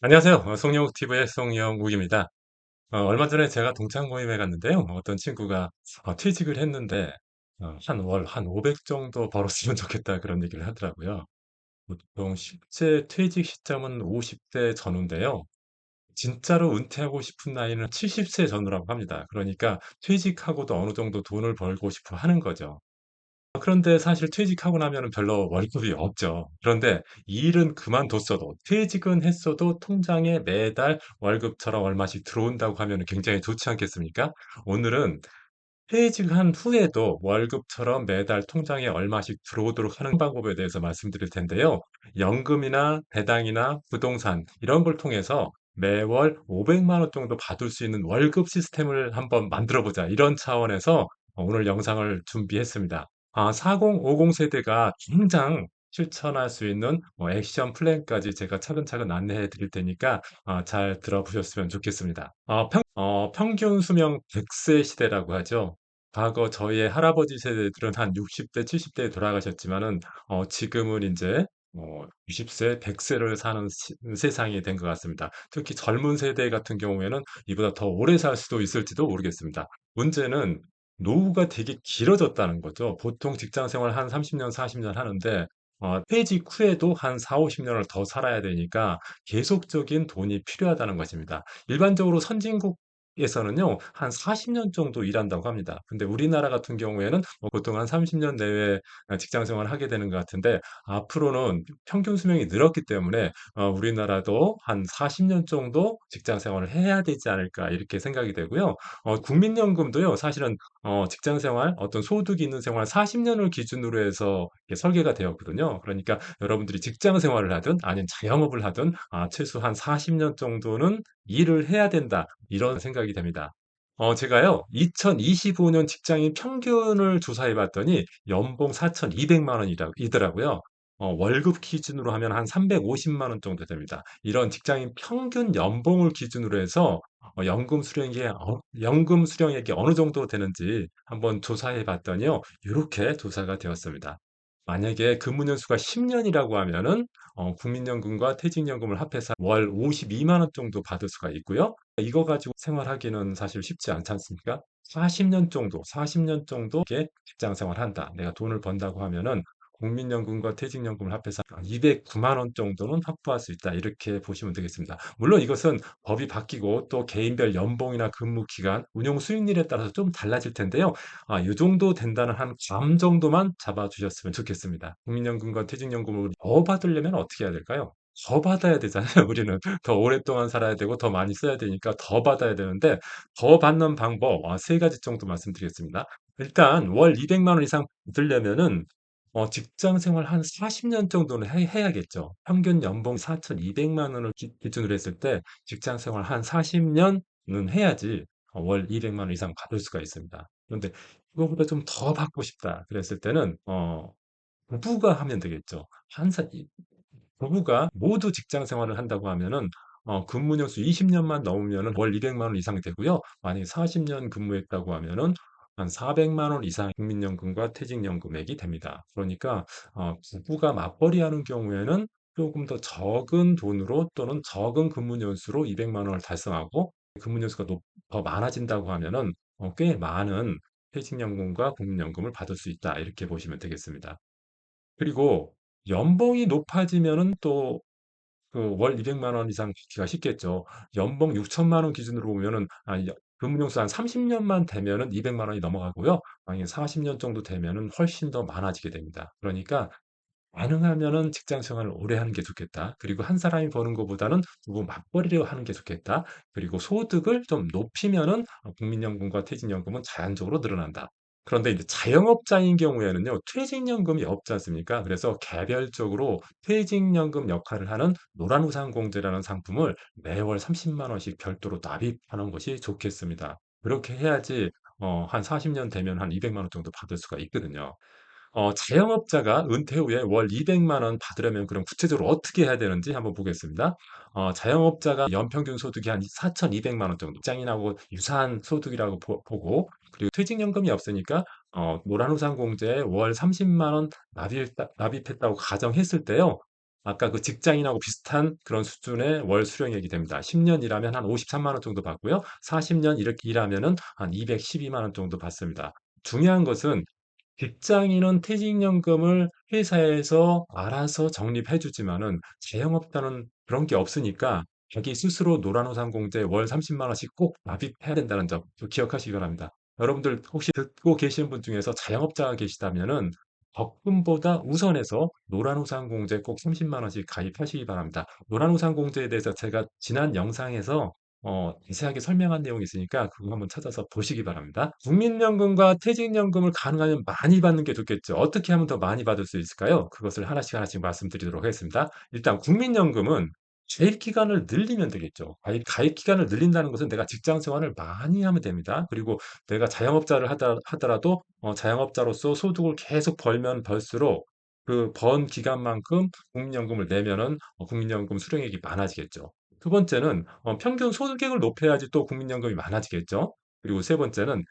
안녕하세요. 송영욱 TV의 송영욱입니다. 얼마 전에 제가 동창 모임에 갔는데요. 어떤 친구가 퇴직을 했는데 한 월 한 500 정도 벌었으면 좋겠다 그런 얘기를 하더라고요. 보통 실제 퇴직 시점은 50대 전후인데요. 진짜로 은퇴하고 싶은 나이는 70세 전후라고 합니다. 그러니까 퇴직하고도 어느 정도 돈을 벌고 싶어 하는 거죠. 그런데 사실 퇴직하고 나면은 별로 월급이 없죠. 그런데 일은 그만뒀어도 퇴직은 했어도 통장에 매달 월급처럼 얼마씩 들어온다고 하면은 굉장히 좋지 않겠습니까? 오늘은 퇴직한 후에도 월급처럼 매달 통장에 얼마씩 들어오도록 하는 방법에 대해서 말씀드릴 텐데요. 연금이나 배당이나 부동산 이런 걸 통해서 매월 500만 원 정도 받을 수 있는 월급 시스템을 한번 만들어 보자. 이런 차원에서 오늘 영상을 준비했습니다. 4050 세대가 당장 실천할 수 있는 액션 플랜까지 제가 차근차근 안내해 드릴 테니까 잘 들어보셨으면 좋겠습니다. 평균 수명 100세 시대라고 하죠. 과거 저희의 할아버지 세대들은 한 60대, 70대에 돌아가셨지만은 지금은 인제 90세, 100세를 사는 세상이 된 것 같습니다. 특히 젊은 세대 같은 경우에는 이보다 더 오래 살 수도 있을지도 모르겠습니다. 문제는 노후가 되게 길어졌다는 거죠. 보통 직장 생활 한 30 년, 40년 하는데 퇴직 후에도 한 40-50 년을 더 살아야 되니까 계속적인 돈이 필요하다는 것입니다. 일반적으로 선진국에서는요, 한 40년 정도 일한다고 합니다. 근데 우리나라 같은 경우에는 보통 한 30년 내외 직장 생활을 하게 되는 것 같은데, 앞으로는 평균 수명이 늘었기 때문에 우리나라도 한 40년 정도 직장 생활을 해야 되지 않을까 이렇게 생각이 되고요. 국민연금도요, 사실은 직장 생활, 어떤 소득이 있는 생활 40년을 기준으로 해서 이렇게 설계가 되었거든요. 그러니까 여러분들이 직장 생활을 하든 아니면 자영업을 하든 최소한 40년 정도는 일을 해야 된다. 이런 생각이 됩니다. 제가요, 2025년 직장인 평균을 조사해 봤더니 연봉 4,200만 원이더라고요. 월급 기준으로 하면 한 350만 원 정도 됩니다. 이런 직장인 평균 연봉을 기준으로 해서 연금 수령액이 어느 정도 되는지 한번 조사해 봤더니요. 이렇게 조사가 되었습니다. 만약에 근무 연수가 10년이라고 하면은 국민연금과 퇴직연금을 합해서 월 52만 원 정도 받을 수가 있고요. 이거 가지고 생활하기는 사실 쉽지 않지 않습니까? 40년 정도 이렇게 직장 생활한다. 내가 돈을 번다고 하면은 국민연금과 퇴직연금을 합해서 209만 원 정도는 확보할 수 있다. 이렇게 보시면 되겠습니다. 물론 이것은 법이 바뀌고 또 개인별 연봉이나 근무 기간, 운용 수익률에 따라서 좀 달라질 텐데요. 요 정도 된다는 한 감 정도만 잡아주셨으면 좋겠습니다. 국민연금과 퇴직연금을 더 받으려면 어떻게 해야 될까요? 더 받아야 되잖아요. 우리는 더 오랫동안 살아야 되고 더 많이 써야 되니까 더 받아야 되는데 더 받는 방법 세 가지 정도 말씀드리겠습니다. 일단 월 200만 원 이상 받으려면은 직장 생활 한 40년 정도는 해야겠죠. 평균 연봉 4,200만 원을 기준으로 했을 때 직장 생활 한 40년은 해야지 월 200만 원 이상 받을 수가 있습니다. 그런데 이거보다 좀 더 받고 싶다 그랬을 때는 부부가 하면 되겠죠. 한 사 이 부부가 모두 직장 생활을 한다고 하면은 근무 년수 20년만 넘으면은 월 200만 원 이상이 되고요. 만약에 40년 근무했다고 하면은 한 400만 원 이상 국민연금과 퇴직연금액이 됩니다. 그러니까 부부가 맞벌이하는 경우에는 조금 더 적은 돈으로 또는 적은 근무 년수로 200만 원을 달성하고 근무 년수가 더 많아진다고 하면은 꽤 많은 퇴직연금과 국민연금을 받을 수 있다. 이렇게 보시면 되겠습니다. 그리고 연봉이 높아지면은 또 그 월 200만 원 이상 받기가 쉽겠죠. 연봉 6천만 원 기준으로 보면은 근무용수 한 30년만 되면은 200만 원이 넘어가고요. 만약에 40년 정도 되면은 훨씬 더 많아지게 됩니다. 그러니까 가능하면은 직장 생활을 오래 하는 게 좋겠다. 그리고 한 사람이 버는 것보다는 두고 맞벌이를 하는 게 좋겠다. 그리고 소득을 좀 높이면은 국민연금과 퇴직연금은 자연적으로 늘어난다. 그런데 이제 자영업자인 경우에는요, 퇴직연금이 없지 않습니까? 그래서 개별적으로 퇴직연금 역할을 하는 노란우산공제라는 상품을 매월 30만 원씩 별도로 납입하는 것이 좋겠습니다. 그렇게 해야지 한 40년 되면 한 200만 원 정도 받을 수가 있거든요. 자영업자가 은퇴 후에 월 200만 원 받으려면 그럼 구체적으로 어떻게 해야 되는지 한번 보겠습니다. 자영업자가 연평균 소득이 한 4,200만 원 정도, 직장인하고 유사한 소득이라고 보고, 그리고 퇴직연금이 없으니까 노란우산공제에 월 30만 원 납입했다고 가정했을 때요. 아까 그 직장인하고 비슷한 그런 수준의 월 수령액이 됩니다. 10년 일하면 한 53만 원 정도 받고요. 40년 이렇게 일하면은 한 212만 원 정도 받습니다. 중요한 것은 직장인은 퇴직연금을 회사에서 알아서 적립해 주지만은 자영업자는 그런 게 없으니까 자기 스스로 노란우산공제 월 30만 원씩 꼭 납입해야 된다는 점 기억하시기 바랍니다. 여러분들 혹시 듣고 계시는 분 중에서 자영업자가 계시다면은 적금보다 우선해서 노란우산공제 꼭 30만 원씩 가입하시기 바랍니다. 노란우산공제에 대해서 제가 지난 영상에서 자세하게 설명한 내용이 있으니까 그거 한번 찾아서 보시기 바랍니다. 국민연금과 퇴직연금을 가능하면 많이 받는 게 좋겠죠. 어떻게 하면 더 많이 받을 수 있을까요? 그것을 하나씩 하나씩 말씀드리도록 하겠습니다. 일단 국민연금은 가입 기간을 늘리면 되겠죠. 가입 기간을 늘린다는 것은 내가 직장 생활을 많이 하면 됩니다. 그리고 내가 자영업자를 하더라도 자영업자로서 소득을 계속 벌면 벌수록 그 번 기간만큼 국민연금을 내면은 국민연금 수령액이 많아지겠죠. 두 번째는 평균 소득액을 높여야지 또 국민연금이 많아지겠죠. 그리고 세 번째는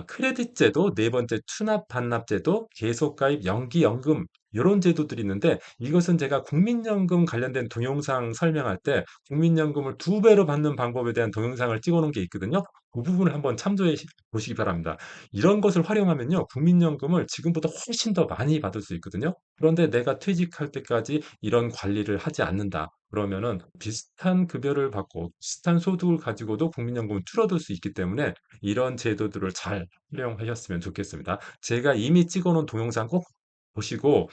크레딧 제도, 네 번째 추납 반납 제도, 계속 가입 연기연금 요런 제도들이 있는데 이것은 제가 국민연금 관련된 동영상 설명할 때 국민연금을 2배로 받는 방법에 대한 동영상을 찍어 놓은 게 있거든요. 그 부분을 한번 참조해 보시기 바랍니다. 이런 것을 활용하면요. 국민연금을 지금보다 훨씬 더 많이 받을 수 있거든요. 그런데 내가 퇴직할 때까지 이런 관리를 하지 않는다. 그러면은 비슷한 급여를 받고 비슷한 소득을 가지고도 국민연금을 줄어들 수 있기 때문에 이런 제도들을 잘 활용하셨으면 좋겠습니다. 제가 이미 찍어 놓은 동영상 꼭 보시고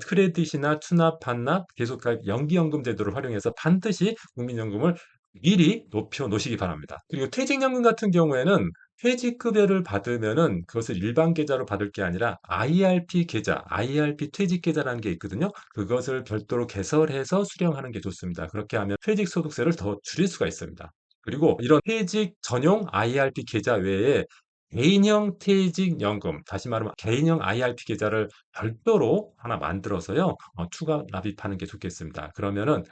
크레딧이나 추납, 반납, 계속가입, 연기연금 제도를 활용해서 반드시 국민연금을 미리 높여 놓으시기 바랍니다. 그리고 퇴직연금 같은 경우에는 퇴직급여를 받으면은 그것을 일반 계좌로 받을 게 아니라 IRP 계좌, IRP 퇴직 계좌라는 게 있거든요. 그것을 별도로 개설해서 수령하는 게 좋습니다. 그렇게 하면 퇴직소득세를 더 줄일 수가 있습니다. 그리고 이런 퇴직 전용 IRP 계좌 외에 개인형 퇴직연금, 다시 말하면 개인형 IRP 계좌를 별도로 하나 만들어서요, 추가 납입하는 게 좋겠습니다. 그러면은,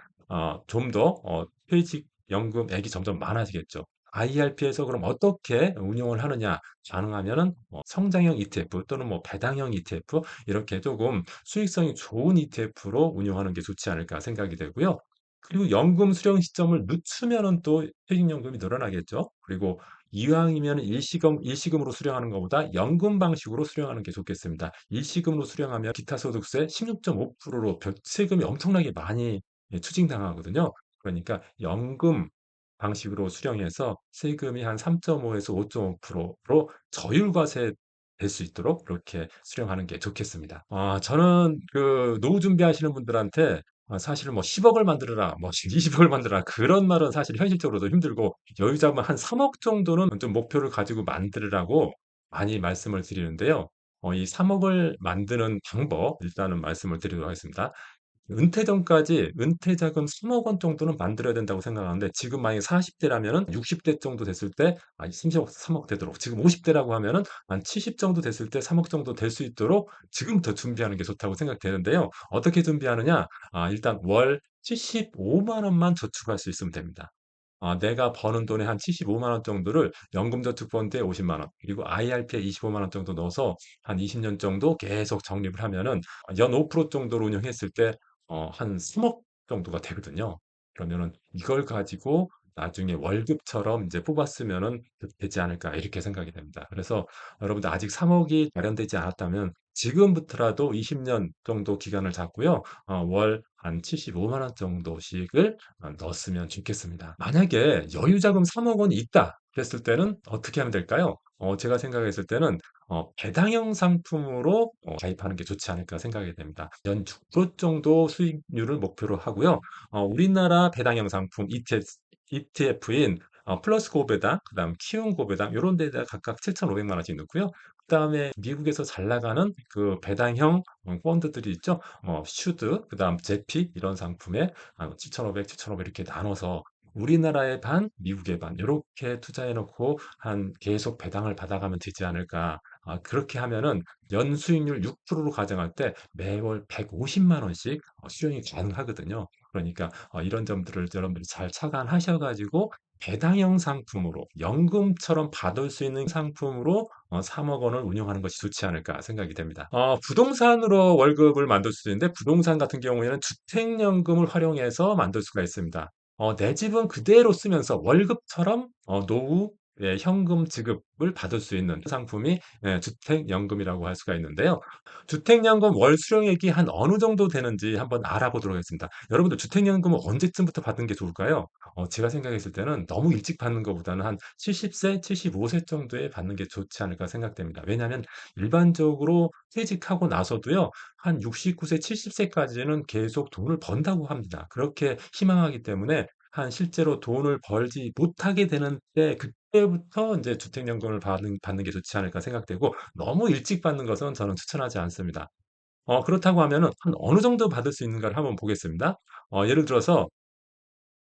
좀 더, 퇴직연금액이 점점 많아지겠죠. IRP에서 그럼 어떻게 운용을 하느냐? 가능하면은, 성장형 ETF 또는 뭐 배당형 ETF, 이렇게 조금 수익성이 좋은 ETF로 운용하는 게 좋지 않을까 생각이 되고요. 그리고 연금 수령 시점을 늦추면은 또 퇴직연금이 늘어나겠죠. 그리고 이왕이면 일시금으로 수령하는 것보다 연금 방식으로 수령하는 게 좋겠습니다. 일시금으로 수령하면 기타소득세 16.5%로 세금이 엄청나게 많이 추징당하거든요. 그러니까 연금 방식으로 수령해서 세금이 한 3.5에서 5.5%로 저율과세 될 수 있도록 그렇게 수령하는 게 좋겠습니다. 저는 그 노후 준비하시는 분들한테 사실은 뭐 10억을 만들어라, 뭐 20억을 만들어라 그런 말은 사실 현실적으로도 힘들고 여유 잡으면 한 3억 정도는 좀 목표를 가지고 만들으라고 많이 말씀을 드리는데요. 이 3억을 만드는 방법 일단은 말씀을 드리도록 하겠습니다. 은퇴 전까지 은퇴 자금 3억 원 정도는 만들어야 된다고 생각하는데 지금 만약에 40대라면은 60대 정도 됐을 때 30억, 3억 되도록 지금 50대라고 하면은 한 70 정도 됐을 때 3억 정도 될 수 있도록 지금부터 준비하는 게 좋다고 생각되는데요. 어떻게 준비하느냐? 일단 월 75만 원만 저축할 수 있으면 됩니다. 내가 버는 돈의 한 75만 원 정도를 연금저축펀드에 50만 원, 그리고 IRP에 25만 원 정도 넣어서 한 20년 정도 계속 적립을 하면은 연 5% 정도로 운영했을 때 한 3억 정도가 되거든요. 그러면은 이걸 가지고 나중에 월급처럼 이제 뽑았으면은 되지 않을까 이렇게 생각이 됩니다. 그래서 여러분들 아직 3억이 마련되지 않았다면 지금부터라도 20년 정도 기간을 잡고요. 월 한 75만 원 정도씩을 넣었으면 좋겠습니다. 만약에 여유 자금 3억 원이 있다 그랬을 때는 어떻게 하면 될까요? 제가 생각했을 때는 배당형 상품으로 가입하는 게 좋지 않을까 생각이 됩니다. 연 6% 정도 수익률을 목표로 하고요. 우리나라 배당형 상품 ETF인 플러스 고배당, 그다음 키움 고배당 요런 데다 각각 7,500만 원씩 넣고요. 그다음에 미국에서 잘 나가는 그 배당형 펀드들이 있죠. 슈드, 그다음 제피 이런 상품에 7,500, 7,500 이렇게 나눠서 우리나라의 반, 미국의 반 요렇게 투자해 놓고 한 계속 배당을 받아가면 되지 않을까. 그렇게 하면은 연수익률 6%로 가정할 때 매월 150만 원씩 수령이 가능하거든요. 그러니까 이런 점들을 여러분들이 잘 착안하셔 가지고 배당형 상품으로 연금처럼 받을 수 있는 상품으로 3억 원을 운용하는 것이 좋지 않을까 생각이 됩니다. 부동산으로 월급을 만들 수 있는데 부동산 같은 경우에는 주택연금을 활용해서 만들 수가 있습니다. 내 집은 그대로 쓰면서 월급처럼 노후 예, 현금 지급을 받을 수 있는 상품이 예, 주택연금이라고 할 수가 있는데요. 주택연금 월 수령액이 한 어느 정도 되는지 한번 알아보도록 하겠습니다. 여러분들 주택연금은 언제쯤부터 받는 게 좋을까요? 제가 생각했을 때는 너무 일찍 받는 것보다는 한 70세, 75세 정도에 받는 게 좋지 않을까 생각됩니다. 왜냐하면 일반적으로 퇴직하고 나서도요, 한 69세, 70세까지는 계속 돈을 번다고 합니다. 그렇게 희망하기 때문에 한 실제로 돈을 벌지 못하게 되는 때, 그때부터 이제 주택연금을 받는 게 좋지 않을까 생각되고, 너무 일찍 받는 것은 저는 추천하지 않습니다. 그렇다고 하면은 한 어느 정도 받을 수 있는가를 한번 보겠습니다. 예를 들어서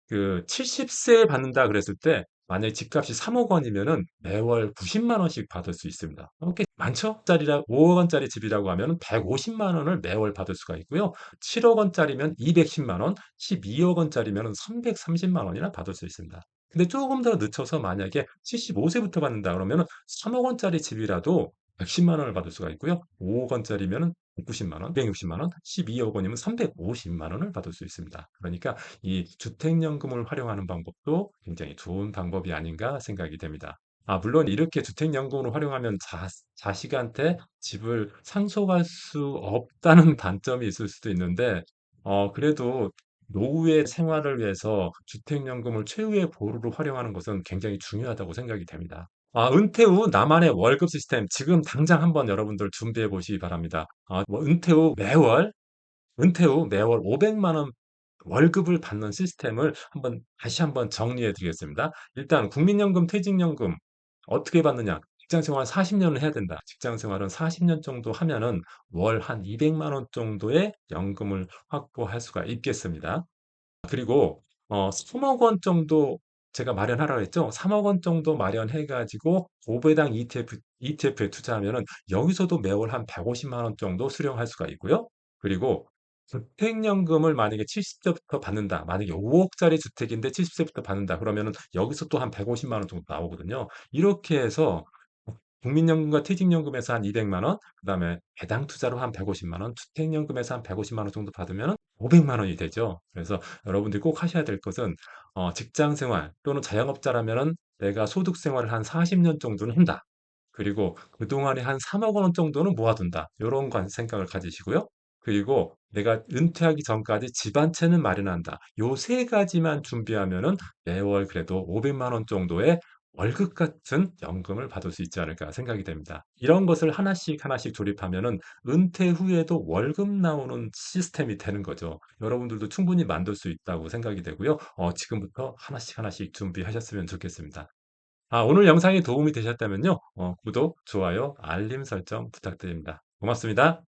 그 70세에 받는다 그랬을 때 만약에 집값이 3억 원이면은 매월 90만 원씩 받을 수 있습니다. 꽤 많죠? 짜리라 5억 원짜리 집이라고 하면은 150만 원을 매월 받을 수가 있고요. 7억 원짜리면 210만 원, 12억 원짜리면은 330만 원이나 받을 수 있습니다. 근데 조금 더 늦춰서 만약에 75세부터 받는다 그러면은 3억 원짜리 집이라도 110만 원을 받을 수가 있고요. 5억 원짜리면은 190만 원, 260만 원, 12억 원이면 350만 원을 받을 수 있습니다. 그러니까 이 주택연금을 활용하는 방법도 굉장히 좋은 방법이 아닌가 생각이 됩니다. 물론 이렇게 주택연금으로 활용하면 자식한테 집을 상속할 수 없다는 단점이 있을 수도 있는데, 그래도 노후의 생활을 위해서 주택연금을 최후의 보루로 활용하는 것은 굉장히 중요하다고 생각이 됩니다. 은퇴 후 나만의 월급 시스템 지금 당장 한번 여러분들 준비해 보시기 바랍니다. 은퇴 후 매월 500만 원 월급을 받는 시스템을 다시 한번 정리해 드리겠습니다. 일단 국민연금, 퇴직연금 어떻게 받느냐? 직장 생활 40년을 해야 된다. 직장 생활은 40년 정도 하면은 월 한 200만 원 정도의 연금을 확보할 수가 있겠습니다. 그리고 3억 원 정도 제가 마련하라고 했죠. 3억 원 정도 마련해 가지고 고배당 ETF에 투자하면은 여기서도 매월 한 150만 원 정도 수령할 수가 있고요. 그리고 주택연금을 만약에 70세부터 받는다. 만약에 5억 짜리 주택인데 70세부터 받는다. 그러면은 여기서 또 한 150만 원 정도 나오거든요. 이렇게 해서 국민연금과 퇴직연금에서 한 200만 원, 그다음에 배당 투자로 한 150만 원, 주택연금에서 한 150만 원 정도 받으면은 500만 원이 되죠. 그래서 여러분들이 꼭 하셔야 될 것은 직장 생활 또는 자영업자라면은 내가 소득 생활을 한 40년 정도는 한다. 그리고 그동안에 한 3억 원 정도는 모아둔다. 요런 생각을 가지시고요. 그리고 내가 은퇴하기 전까지 집 한 채는 마련한다. 요 세 가지만 준비하면은 매월 그래도 500만 원 정도의 월급 같은 연금을 받을 수 있지 않을까 생각이 됩니다. 이런 것을 하나씩 하나씩 조립하면은 은퇴 후에도 월급 나오는 시스템이 되는 거죠. 여러분들도 충분히 만들 수 있다고 생각이 되고요. 지금부터 하나씩 하나씩 준비하셨으면 좋겠습니다. 오늘 영상이 도움이 되셨다면요. 구독, 좋아요, 알림 설정 부탁드립니다. 고맙습니다.